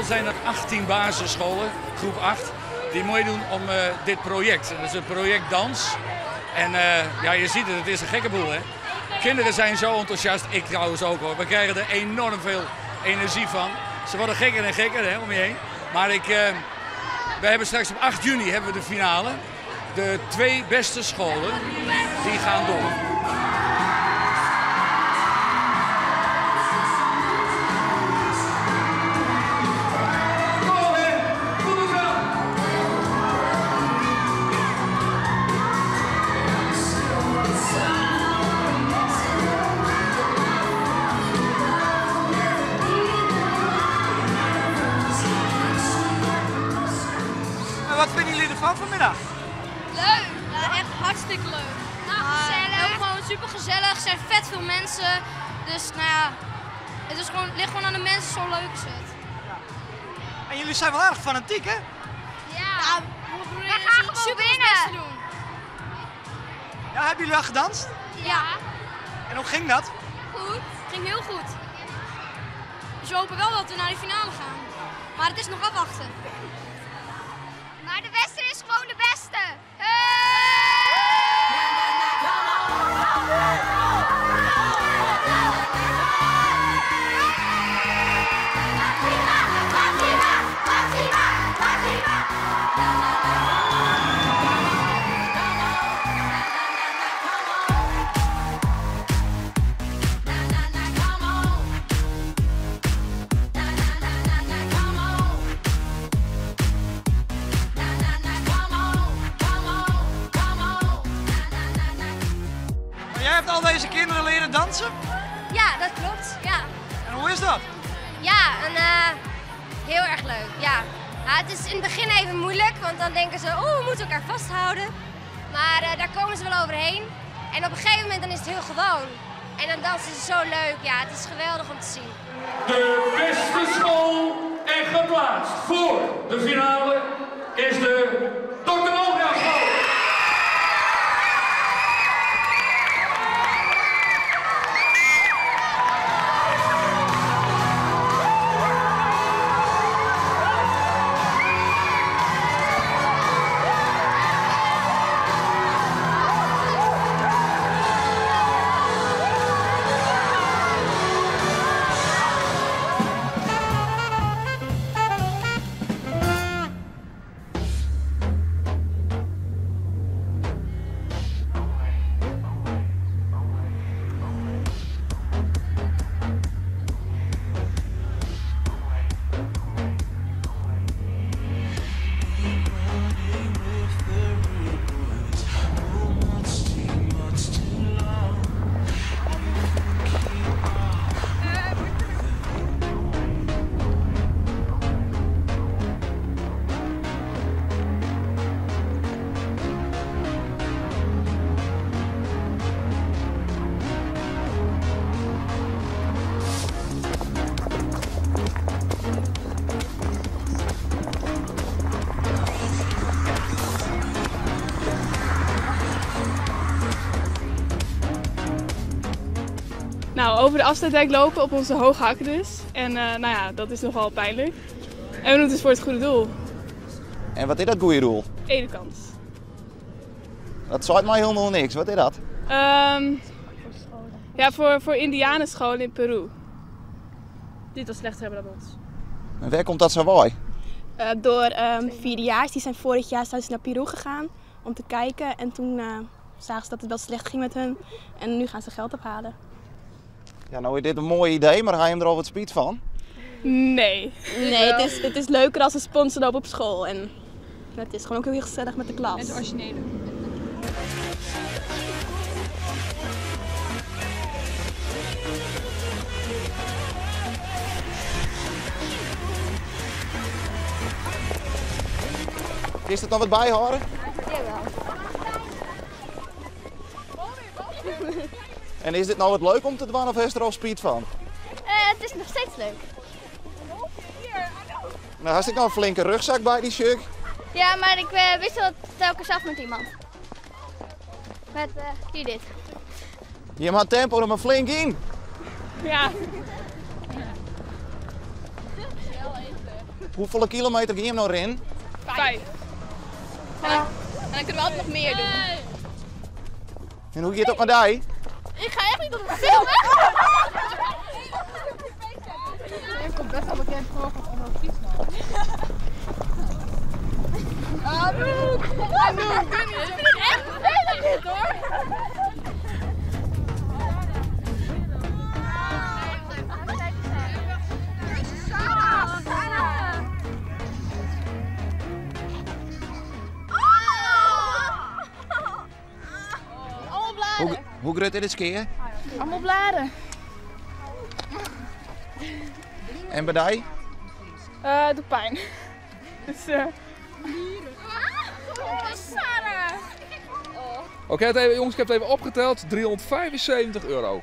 totaal zijn er 18 basisscholen, groep 8, die meedoen om dit project. En dat is een project dans. En ja, je ziet het is een gekke boel, hè. Kinderen zijn zo enthousiast, ik trouwens ook hoor. We krijgen er enorm veel energie van. Ze worden gekker en gekker, hè, om je heen. Maar we hebben straks op 8 juni hebben we de finale. De 2 beste scholen, die gaan door. Wat vinden jullie ervan vanmiddag? Leuk, ja, echt hartstikke leuk. Nou, gezellig. Ook gewoon super gezellig, er zijn vet veel mensen. Dus nou ja, het is gewoon, ligt gewoon aan de mensen zo leuk is het. Ja. En jullie zijn wel erg fanatiek, hè? Ja, we gaan super ons best te doen. Ja, hebben jullie al gedanst? Ja. En hoe ging dat? Goed, ging heel goed. Dus we hopen wel dat we naar de finale gaan. Maar het is nog afwachten. Maar de beste is gewoon de beste. Jij hebt al deze kinderen leren dansen? Ja, dat klopt. Ja, En hoe is dat? ja heel erg leuk. Ja. Ja, het is in het begin even moeilijk, want dan denken ze, oh, we moeten elkaar vasthouden. Maar daar komen ze wel overheen. En op een gegeven moment dan is het heel gewoon. En dan dansen ze zo leuk. Ja, het is geweldig om te zien. De beste school en geplaatst voor de finale is de Dr. Olga School. Nou, over de afsluitdijk lopen op onze hoge hakken dus. En nou ja, dat is nogal pijnlijk. En we doen het dus voor het goede doel. En wat is dat goede doel? Edukans. Dat zegt mij helemaal niks. Wat is dat? Ja, voor indianenscholen in Peru. Die het al slechter hebben dan ons. En waar komt dat zo bij? Door vierdejaars, die zijn vorig jaar zijn ze naar Peru gegaan om te kijken. En toen zagen ze dat het wel slecht ging met hun. En nu gaan ze geld ophalen. Ja, nou is dit een mooi idee, maar ga je hem er al wat spiet van? Nee. Nee, het is leuker als een sponsor op school. En het is gewoon ook heel gezellig met de klas. Het originele. Is er nog wat bij horen? Jawel. En is dit nou wat leuk om te doen of is er al spiet van? Het is nog steeds leuk. Nou, had ik nou een flinke rugzak bij die Chuck? Ja, maar ik wissel het telkens af met iemand. Met hier dit. Je maakt tempo er maar flink in. Ja. Hoeveel kilometer ga je nog in? 5. En dan kunnen we altijd nog meer doen. En hoe gaat het op met die? Ik ga echt niet op de film, hè? Je komt best wel bekend voor onder de fiets. Anouk! Anouk, doe niet. Ik vind het echt vervelend dit, hoor. Allemaal bladen. Hoe grut is het skiën? Allemaal bladen. En bij die? Het doet pijn. Dus, Oké, jongens, ik heb het even opgeteld. €375.